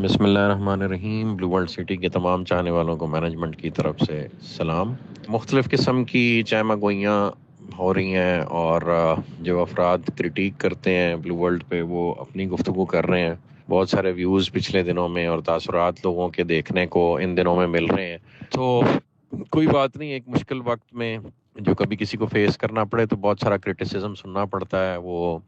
بسم اللہ الرحمن الرحیم۔ بلو ورلڈ سٹی کے تمام چاہنے والوں کو مینجمنٹ کی طرف سے سلام۔ مختلف قسم کی چائمہ گوئیاں ہو رہی ہیں اور جو افراد کرٹیک کرتے ہیں بلو ورلڈ پہ وہ اپنی گفتگو کر رہے ہیں۔ بہت سارے ویوز پچھلے دنوں میں اور تاثرات لوگوں کے دیکھنے کو ان دنوں میں مل رہے ہیں، تو کوئی بات نہیں، ایک مشکل وقت میں جو کبھی کسی کو فیس کرنا پڑے تو بہت سارا کرٹیسزم سننا پڑتا ہے، وہ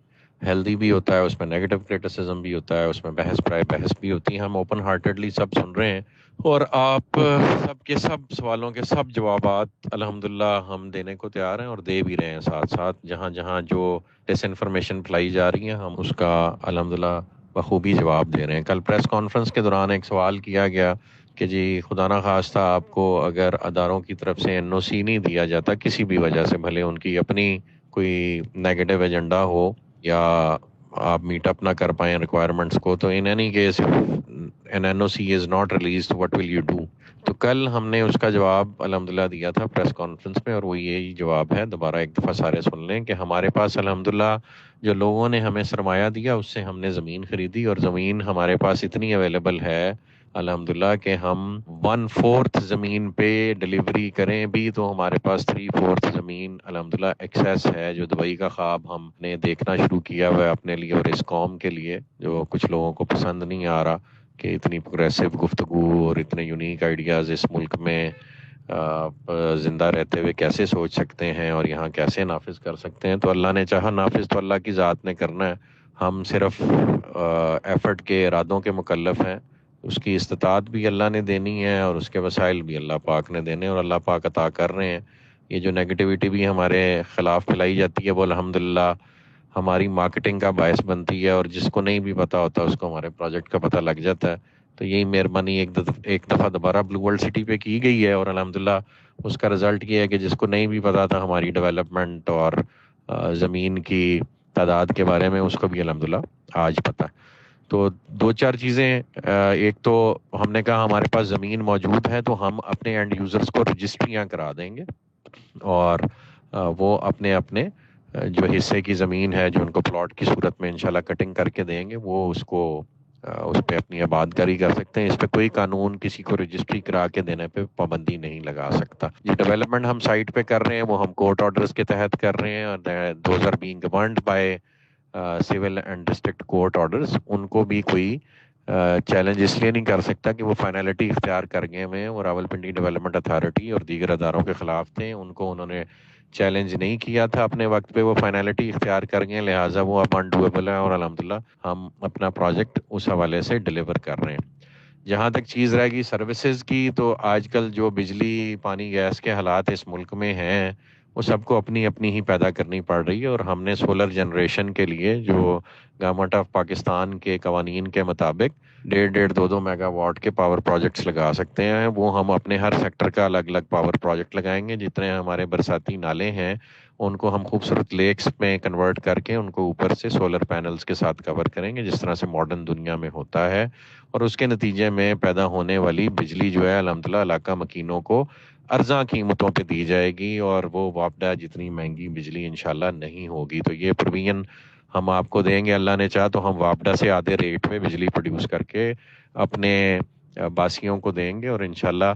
ہیلدی بھی ہوتا ہے، اس میں نیگیٹو کرٹیسزم بھی ہوتا ہے، اس میں بحث پرائے بحث بھی ہوتی ہے۔ ہم اوپن ہارٹیڈلی سب سن رہے ہیں اور آپ سب کے سب سوالوں کے سب جوابات الحمدللہ ہم دینے کو تیار ہیں اور دے بھی رہے ہیں۔ ساتھ ساتھ جہاں جہاں جو ڈس انفارمیشن پھیلائی جا رہی ہے ہم اس کا الحمدللہ بخوبی جواب دے رہے ہیں۔ کل پریس کانفرنس کے دوران ایک سوال کیا گیا کہ جی خدا نہ خواستہ آپ کو اگر اداروں کی طرف سے این او سی نہیں دیا جاتا کسی بھی وجہ سے، بھلے ان کی اپنی کوئی نیگیٹو ایجنڈا ہو یا آپ میٹ اپ نہ کر پائیں ریکوائرمنٹس کو، تو in any case an N O C is not released, what will you do? تو کل ہم نے اس کا جواب الحمدللہ دیا تھا پریس کانفرنس میں، اور وہ یہی جواب ہے۔ دوبارہ ایک دفعہ سارے سن لیں کہ ہمارے پاس الحمدللہ جو لوگوں نے ہمیں سرمایہ دیا اس سے ہم نے زمین خریدی، اور زمین ہمارے پاس اتنی اویلیبل ہے الحمدللہ کہ ہم 1/4 زمین پہ ڈلیوری کریں بھی تو ہمارے پاس 3/4 زمین الحمدللہ ایکسیس ہے، جو دبئی کا خواب ہم نے دیکھنا شروع کیا ہوا ہے اپنے لیے اور اس قوم کے لیے، جو کچھ لوگوں کو پسند نہیں آ رہا کہ اتنی پروگریسو گفتگو اور اتنے یونیک آئیڈیاز اس ملک میں زندہ رہتے ہوئے کیسے سوچ سکتے ہیں اور یہاں کیسے نافذ کر سکتے ہیں۔ تو اللہ نے چاہا نافذ تو اللہ کی ذات نے کرنا ہے، ہم صرف ایفرٹ کے ارادوں کے مکلف ہیں۔ اس کی استطاعت بھی اللہ نے دینی ہے اور اس کے وسائل بھی اللہ پاک نے دینے، اور اللہ پاک عطا کر رہے ہیں۔ یہ جو نیگیٹیوٹی بھی ہمارے خلاف پھیلائی جاتی ہے وہ الحمدللہ ہماری مارکیٹنگ کا باعث بنتی ہے، اور جس کو نہیں بھی پتا ہوتا اس کو ہمارے پروجیکٹ کا پتہ لگ جاتا ہے۔ تو یہی مہربانی ایک دفعہ دوبارہ بلو ورلڈ سٹی پہ کی گئی ہے، اور الحمدللہ اس کا رزلٹ یہ ہے کہ جس کو نہیں بھی پتا تھا ہماری ڈیولپمنٹ اور زمین کی تعداد کے بارے میں، اس کو بھی الحمدللہ آج پتہ۔ تو دو چار چیزیں، ایک تو ہم نے کہا ہمارے پاس زمین موجود ہے تو ہم اپنے اینڈ یوزرز کو رجسٹریاں کرا دیں گے، اور وہ اپنے اپنے جو حصے کی زمین ہے جو ان کو پلاٹ کی صورت میں انشاءاللہ کٹنگ کر کے دیں گے، وہ اس کو اس پہ اپنی آباد کاری کر سکتے ہیں۔ اس پہ کوئی قانون کسی کو رجسٹری کرا کے دینے پہ پابندی نہیں لگا سکتا۔ جو ڈیولپمنٹ ہم سائٹ پہ کر رہے ہیں وہ ہم کورٹ آرڈرز کے تحت کر رہے ہیں، اور those are being governed by civil and district court orders. ان کو بھی کوئی چیلنج اس لیے نہیں کر سکتا کہ وہ فائنلٹی اختیار کر گئے ہوئے ہیں، وہ راولپنڈی ڈیولپمنٹ اتھارٹی اور دیگر اداروں کے خلاف تھے، ان کو انہوں نے چیلنج نہیں کیا تھا اپنے وقت پہ، وہ فائنلٹی اختیار کر گئے، لہٰذا وہ اب انڈویبل ہے، اور الحمدللہ ہم اپنا پروجیکٹ اس حوالے سے ڈیلیور کر رہے ہیں۔ جہاں تک چیز رہے گی سروسز کی، تو آج کل جو بجلی پانی گیس کے حالات اس ملک میں ہیں وہ سب کو اپنی اپنی ہی پیدا کرنی پڑ رہی ہے، اور ہم نے سولر جنریشن کے لیے جو گورنمنٹ آف پاکستان کے قوانین کے مطابق 1.5 میگا واٹ کے پاور پروجیکٹس لگا سکتے ہیں، وہ ہم اپنے ہر سیکٹر کا الگ الگ پاور پروجیکٹ لگائیں گے۔ جتنے ہمارے برساتی نالے ہیں ان کو ہم خوبصورت لیکس میں کنورٹ کر کے ان کو اوپر سے سولر پینلز کے ساتھ کور کریں گے، جس طرح سے ماڈرن دنیا میں ہوتا ہے، اور اس کے نتیجے میں پیدا ہونے والی بجلی جو ہے الحمدللہ علاقہ مکینوں کو ارزاں قیمتوں پہ دی جائے گی، اور وہ واپڈا جتنی مہنگی بجلی انشاءاللہ نہیں ہوگی۔ تو یہ پروویژن ہم آپ کو دیں گے، اللہ نے چاہا تو ہم واپڈا سے آدھے ریٹ میں بجلی پروڈیوس کر کے اپنے باسیوں کو دیں گے، اور انشاءاللہ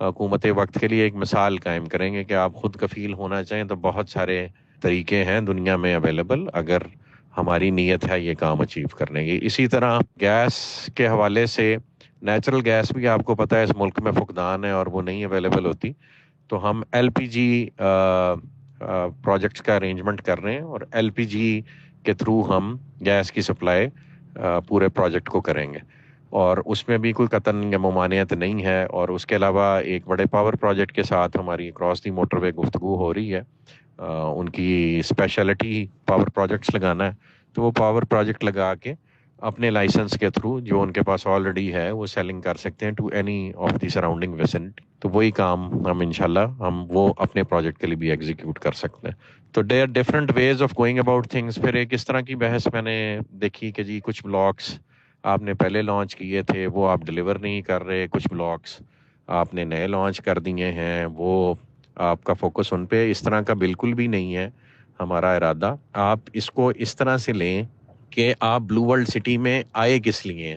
حکومت وقت کے لیے ایک مثال قائم کریں گے کہ آپ خود کفیل ہونا چاہیں تو بہت سارے طریقے ہیں دنیا میں اویلیبل، اگر ہماری نیت ہے یہ کام اچیو کرنے کی۔ اسی طرح گیس کے حوالے سے نیچرل گیس بھی آپ کو پتہ ہے اس ملک میں فقدان ہے اور وہ نہیں اویلیبل ہوتی، تو ہم ایل پی جی پروجیکٹس کا ارینجمنٹ کر رہے ہیں، اور ایل پی جی کے تھرو ہم گیس کی سپلائی پورے پروجیکٹ کو کریں گے، اور اس میں بھی کوئی قطن یا ممانعت نہیں ہے۔ اور اس کے علاوہ ایک بڑے پاور پروجیکٹ کے ساتھ ہماری کراس دی موٹر وے گفتگو ہو رہی ہے، ان کی اسپیشلٹی پاور پروجیکٹس لگانا ہے، تو وہ پاور پروجیکٹ لگا کے اپنے لائسنس کے تھرو جو ان کے پاس آلریڈی ہے وہ سیلنگ کر سکتے ہیں to any of the surrounding vicinity. تو وہی کام ہم انشاءاللہ ہم وہ اپنے پروجیکٹ کے لیے بھی ایگزیکیوٹ کر سکتے ہیں۔ تو there different ways of going about things. پھر ایک اس طرح کی بحث میں نے دیکھی کہ جی کچھ بلاکس آپ نے پہلے لانچ کیے تھے وہ آپ ڈیلیور نہیں کر رہے، کچھ بلاکس آپ نے نئے لانچ کر دیے ہیں وہ آپ کا فوکس ان پہ، اس طرح کا بالکل بھی نہیں ہے ہمارا ارادہ۔ آپ اس کو اس طرح سے لیں کہ آپ بلو ورلڈ سٹی میں آئے کس لیے ہیں۔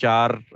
4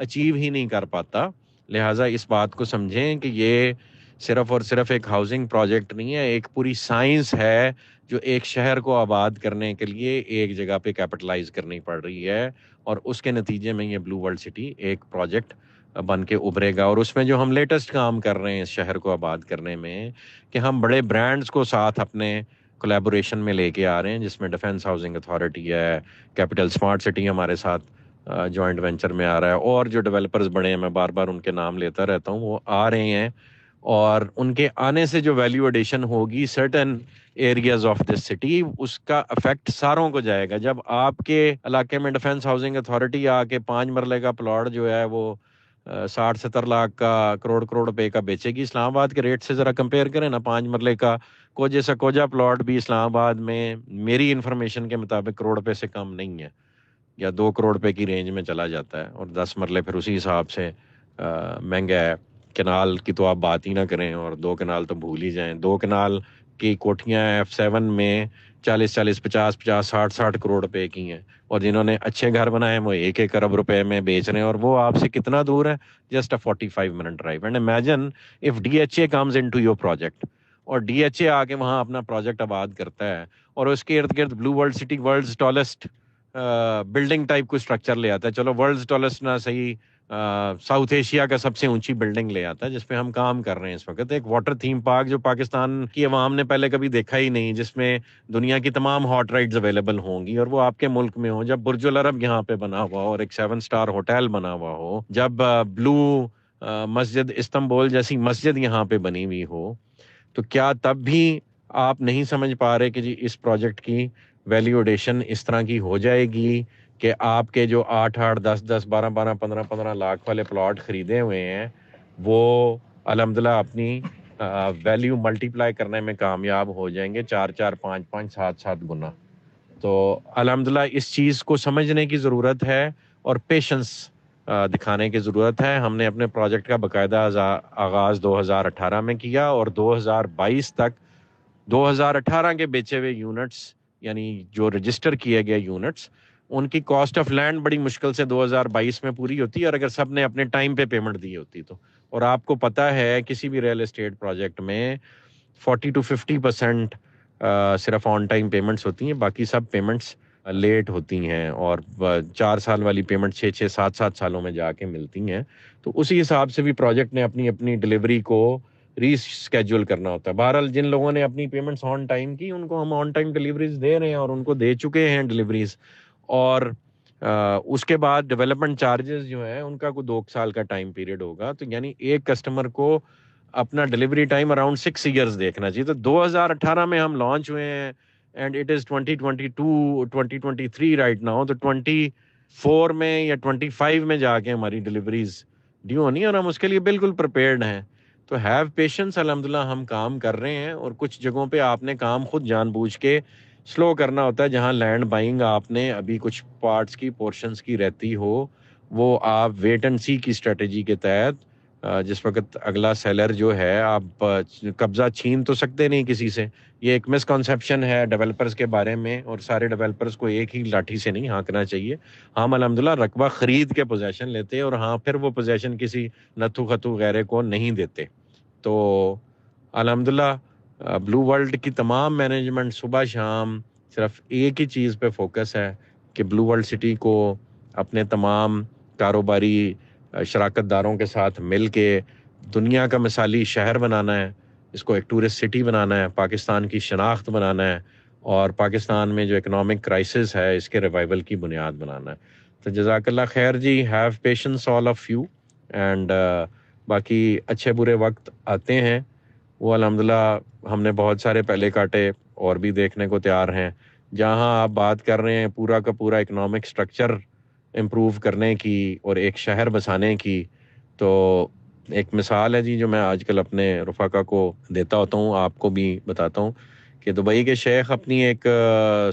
اچیو ہی نہیں کر پاتا. لہٰذا اس بات کو سمجھیں کہ یہ صرف اور صرف ایک ہاؤسنگ پروجیکٹ نہیں ہے, ایک پوری سائنس ہے جو ایک شہر کو آباد کرنے کے لیے ایک جگہ پہ کیپٹلائز کرنی پڑ رہی ہے, اور اس کے نتیجے میں یہ بلو ورلڈ سٹی ایک پروجیکٹ بن کے ابھرے گا. اور اس میں جو ہم لیٹسٹ کام کر رہے ہیں اس شہر کو آباد کرنے میں, کہ ہم بڑے برانڈز کو ساتھ اپنے کولیبوریشن میں لے کے آ رہے ہیں, جس میں ڈیفنس ہاؤسنگ اتھارٹی ہے, کیپٹل اسمارٹ سٹی ہمارے ساتھ جوائنٹ وینچر میں آ رہا ہے, اور جو ڈیولپرز بڑے ہیں, میں بار بار ان کے نام لیتا رہتا ہوں, وہ آ رہے ہیں. اور ان کے آنے سے جو ویلیو ایڈیشن ہوگی certain areas of this city, اس کا افیکٹ ساروں کو جائے گا. جب آپ کے علاقے میں ڈیفنس ہاؤسنگ اتھارٹی آ کے 5 مرلے کا پلاٹ جو ہے وہ 60-70 لاکھ کا, کروڑ روپے کا بیچے گی, اسلام آباد کے ریٹ سے ذرا کمپیئر کریں نا. 5 مرلے کا کوجے سے کوجا پلاٹ بھی اسلام آباد میں میری انفارمیشن کے مطابق کروڑ روپے سے کم نہیں ہے, یا 2 کروڑ روپے کی رینج میں چلا جاتا ہے, اور 10 مرلے پھر اسی حساب سے مہنگا ہے. کنال کی تو آپ بات ہی نہ کریں, اور 2 کنال تو بھول ہی جائیں. 2 کنال کی کوٹھیاں F7 میں 40 50 کروڑ روپے کی ہیں, اور جنہوں نے اچھے گھر بنائے ہیں وہ 1 ارب روپے میں بیچ رہے ہیں, اور وہ آپ سے کتنا دور ہے, just 45 minute drive. And imagine if DHA comes into your project, اور DHA آ کے وہاں اپنا پروجیکٹ آباد کرتا ہے, اور اس کے ارد گرد blue world city world's tallest building type کو اسٹرکچر لے آتا ہے. چلو ورلڈز ٹالسٹ نہ صحیح, ساؤتھ ایشیا کا سب سے اونچی بلڈنگ لے آتا ہے, جس پہ ہم کام کر رہے ہیں اس وقت. ایک واٹر تھیم پارک جو پاکستان کی عوام نے پہلے کبھی دیکھا ہی نہیں, جس میں دنیا کی تمام ہاٹ رائڈز اویلیبل ہوں گی, اور وہ آپ کے ملک میں ہوں. جب برج العرب یہاں پہ بنا ہوا ہو, اور ایک 7 اسٹار ہوٹل بنا ہوا ہو, جب بلو مسجد استنبول جیسی مسجد یہاں پہ بنی ہوئی ہو, تو کیا تب بھی آپ نہیں سمجھ پا رہے کہ جی اس پروجیکٹ کی ویلیو ایڈیشن اس طرح کی ہو جائے گی کہ آپ کے جو 8-8 10-10 12-12 15-15 لاکھ والے پلاٹ خریدے ہوئے ہیں, وہ الحمدللہ اپنی ویلیو ملٹیپلائی کرنے میں کامیاب ہو جائیں گے 4-4 5-5 7-7 گنا. تو الحمدللہ اس چیز کو سمجھنے کی ضرورت ہے, اور پیشنس دکھانے کی ضرورت ہے. ہم نے اپنے پروجیکٹ کا باقاعدہ آغاز 2018 میں کیا, اور 2022 تک 2018 کے بیچے ہوئے یونٹس, یعنی جو رجسٹر کیے گئے یونٹس, ان کی کاسٹ آف لینڈ بڑی مشکل سے 2022 میں پوری ہوتی ہے, اور اگر سب نے اپنے ٹائم پہ پیمنٹ دی ہوتی تو. اور آپ کو پتہ ہے کسی بھی ریئل اسٹیٹ پروجیکٹ میں 40-50% صرف آن ٹائم پیمنٹس ہوتی ہیں, باقی سب پیمنٹس لیٹ ہوتی ہیں, اور 4 سال والی پیمنٹ 6-6 7-7 سالوں میں جا کے ملتی ہیں. تو اسی حساب سے بھی پروجیکٹ نے اپنی ڈلیوری کو ری اسکیجول کرنا ہوتا ہے. بہرحال جن لوگوں نے اپنی پیمنٹس آن ٹائم کی, ان کو ہم آن ٹائم ڈلیوریز دے رہے ہیں, اور ان کو دے چکے ہیں ڈلیوریز. اور اس کے بعد ڈیولپمنٹ چارجز جو ہیں ان کا کوئی 2 سال کا ٹائم پیریڈ ہوگا, تو یعنی ایک کسٹمر کو اپنا ڈلیوری ٹائم اراؤنڈ 6 ایئرز دیکھنا چاہیے. تو 2018 میں ہم لانچ ہوئے ہیں, and it is 2022-2023 right now, تو 24 میں یا 25 میں جا کے ہماری ڈلیوریز ڈیو ہونی ہے, اور ہم اس کے لیے بالکل پریپیئرڈ ہیں. تو ہیو پیشنس, الحمدللہ ہم کام کر رہے ہیں, اور کچھ جگہوں پہ آپ نے کام خود جان بوجھ کے سلو کرنا ہوتا ہے. جہاں لینڈ بائنگ آپ نے ابھی کچھ پارٹس کی پورشنز کی رہتی ہو, وہ آپ ویٹ اینڈ سی کی اسٹریٹجی کے تحت, جس وقت اگلا سیلر جو ہے, آپ قبضہ چھین تو سکتے نہیں کسی سے. یہ ایک مسکنسیپشن ہے ڈیولپرز کے بارے میں, اور سارے ڈیولپرز کو ایک ہی لاٹھی سے نہیں ہانکنا چاہیے. ہم الحمدللہ رقبہ خرید کے پوزیشن لیتے ہیں, اور ہاں پھر وہ پوزیشن کسی نتھو خطو غیرے کو نہیں دیتے. تو الحمدللہ بلو ورلڈ کی تمام مینجمنٹ صبح شام صرف ایک ہی چیز پہ فوکس ہے کہ بلو ورلڈ سٹی کو اپنے تمام کاروباری شراکت داروں کے ساتھ مل کے دنیا کا مثالی شہر بنانا ہے, اس کو ایک ٹورسٹ سٹی بنانا ہے, پاکستان کی شناخت بنانا ہے, اور پاکستان میں جو اکنامک کرائسس ہے اس کے ریوائول کی بنیاد بنانا ہے. تو جزاک اللہ خیر جی, have patience all of you, and باقی اچھے برے وقت آتے ہیں, وہ الحمدللہ ہم نے بہت سارے پہلے کاٹے, اور بھی دیکھنے کو تیار ہیں. جہاں آپ بات کر رہے ہیں پورا کا پورا اکنامک سٹرکچر امپروو کرنے کی اور ایک شہر بسانے کی, تو ایک مثال ہے جی جو میں آج کل اپنے رفقا کو دیتا ہوتا ہوں, آپ کو بھی بتاتا ہوں, کہ دبئی کے شیخ اپنی ایک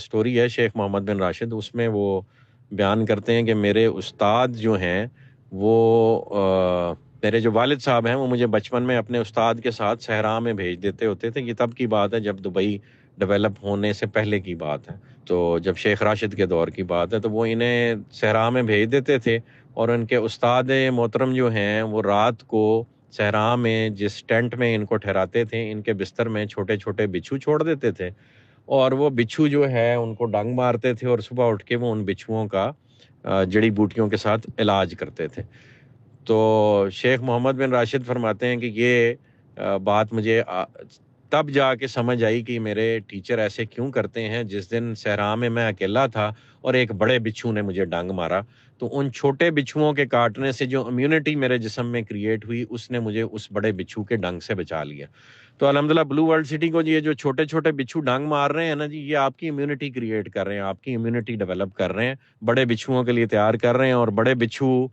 سٹوری ہے, شیخ محمد بن راشد, اس میں وہ بیان کرتے ہیں کہ میرے استاد جو ہیں وہ میرے جو والد صاحب ہیں وہ مجھے بچپن میں اپنے استاد کے ساتھ صحرا میں بھیج دیتے ہوتے تھے. یہ تب کی بات ہے جب دبئی ڈیولپ ہونے سے پہلے کی بات ہے، تو جب شیخ راشد کے دور کی بات ہے، تو وہ انہیں صحرا میں بھیج دیتے تھے، اور ان کے استاد محترم جو ہیں وہ رات کو صحرا میں جس ٹینٹ میں ان کو ٹھہراتے تھے، ان کے بستر میں چھوٹے چھوٹے بچھو چھوڑ دیتے تھے، اور وہ بچھو جو ہے ان کو ڈنگ مارتے تھے، اور صبح اٹھ کے وہ ان بچھوؤں کا جڑی بوٹیوں کے ساتھ علاج کرتے تھے۔ تو شیخ محمد بن راشد فرماتے ہیں کہ یہ بات مجھے تب جا کے سمجھ آئی کہ میرے ٹیچر ایسے کیوں کرتے ہیں۔ جس دن صحرا میں اکیلا تھا اور ایک بڑے بچھو نے مجھے ڈنگ مارا، تو ان چھوٹے بچھوؤں کے کاٹنے سے جو امیونٹی میرے جسم میں کریٹ ہوئی، اس نے مجھے اس بڑے بچھو کے ڈنگ سے بچا لیا۔ تو الحمدللہ بلو ورلڈ سٹی کو یہ جو چھوٹے چھوٹے بچھو ڈنگ مار رہے ہیں نا جی، یہ آپ کی امیونٹی کریٹ کر رہے ہیں، آپ کی امیونٹی ڈیولپ کر رہے ہیں، بڑے بچھوؤں کے لیے تیار کر رہے ہیں۔ اور بڑے بچھو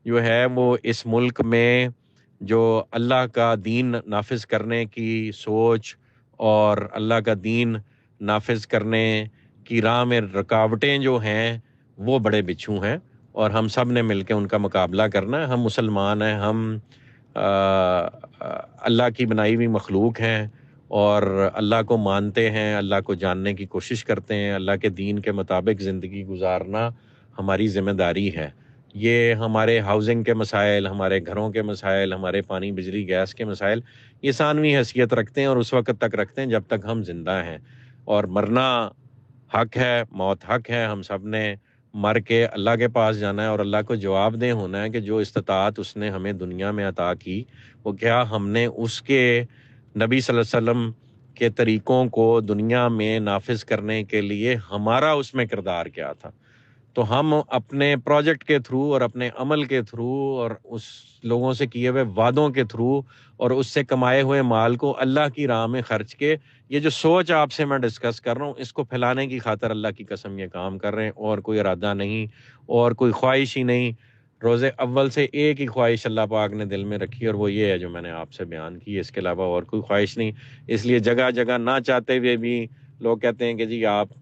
جو ہے وہ اس ملک میں جو اللہ کا دین نافذ کرنے کی سوچ اور اللہ کا دین نافذ کرنے کی راہ میں رکاوٹیں جو ہیں وہ بڑے بچھو ہیں، اور ہم سب نے مل کے ان کا مقابلہ کرنا ہے۔ ہم مسلمان ہیں، ہم اللہ کی بنائی ہوئی مخلوق ہیں، اور اللہ کو مانتے ہیں، اللہ کو جاننے کی کوشش کرتے ہیں، اللہ کے دین کے مطابق زندگی گزارنا ہماری ذمہ داری ہے۔ یہ ہمارے ہاؤسنگ کے مسائل، ہمارے گھروں کے مسائل، ہمارے پانی بجلی گیس کے مسائل، یہ ثانوی حیثیت رکھتے ہیں، اور اس وقت تک رکھتے ہیں جب تک ہم زندہ ہیں، اور مرنا حق ہے، موت حق ہے۔ ہم سب نے مر کے اللہ کے پاس جانا ہے، اور اللہ کو جواب دہ ہونا ہے کہ جو استطاعت اس نے ہمیں دنیا میں عطا کی، وہ کیا ہم نے اس کے نبی صلی اللہ علیہ وسلم کے طریقوں کو دنیا میں نافذ کرنے کے لیے ہمارا اس میں کردار کیا تھا۔ تو ہم اپنے پروجیکٹ کے تھرو اور اپنے عمل کے تھرو اور اس لوگوں سے کیے ہوئے وعدوں کے تھرو اور اس سے کمائے ہوئے مال کو اللہ کی راہ میں خرچ کے، یہ جو سوچ آپ سے میں ڈسکس کر رہا ہوں، اس کو پھیلانے کی خاطر اللہ کی قسم یہ کام کر رہے ہیں، اور کوئی ارادہ نہیں اور کوئی خواہش ہی نہیں۔ روز اول سے ایک ہی خواہش اللہ پاک نے دل میں رکھی، اور وہ یہ ہے جو میں نے آپ سے بیان کی، اس کے علاوہ اور کوئی خواہش نہیں۔ اس لیے جگہ جگہ نہ چاہتے ہوئے بھی لوگ کہتے ہیں کہ جی آپ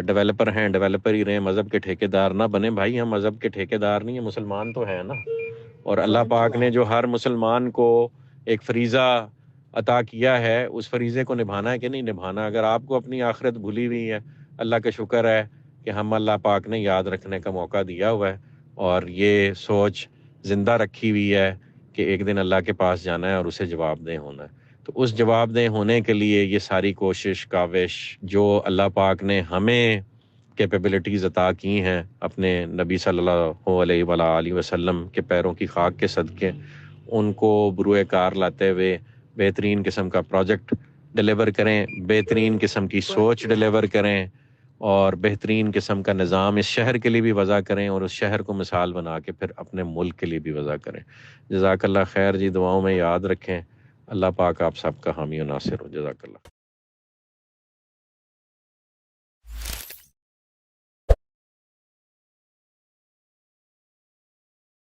ڈیولپر ہیں، ڈیولپر ہی رہیں، مذہب کے ٹھیکیدار نہ بنے۔ بھائی ہم مذہب کے ٹھیکیدار نہیں ہیں، مسلمان تو ہیں نا، اور اللہ پاک نے جو ہر مسلمان کو ایک فریضہ عطا کیا ہے، اس فریضے کو نبھانا ہے کہ نہیں نبھانا۔ اگر آپ کو اپنی آخرت بھولی ہوئی ہے، اللہ کا شکر ہے کہ ہم اللہ پاک نے یاد رکھنے کا موقع دیا ہوا ہے، اور یہ سوچ زندہ رکھی ہوئی ہے کہ ایک دن اللہ کے پاس جانا ہے اور اسے جواب دہ ہونا ہے۔ تو اس جواب دہ ہونے کے لیے یہ ساری کوشش کاوش جو اللہ پاک نے ہمیں کیپیبلٹیز عطا کی ہیں اپنے نبی صلی اللہ علیہ وآلہ وسلم کے پیروں کی خاک کے صدقے، ان کو بروئے کار لاتے ہوئے بہترین قسم کا پروجیکٹ ڈیلیور کریں، بہترین قسم کی سوچ ڈیلیور کریں، اور بہترین قسم کا نظام اس شہر کے لیے بھی وضع کریں، اور اس شہر کو مثال بنا کے پھر اپنے ملک کے لیے بھی وضع کریں۔ جزاک اللہ خیر جی، دعاؤں میں یاد رکھیں۔ اللہ پاک آپ سب کا حامی و ناصر ہو۔ جزاک اللہ۔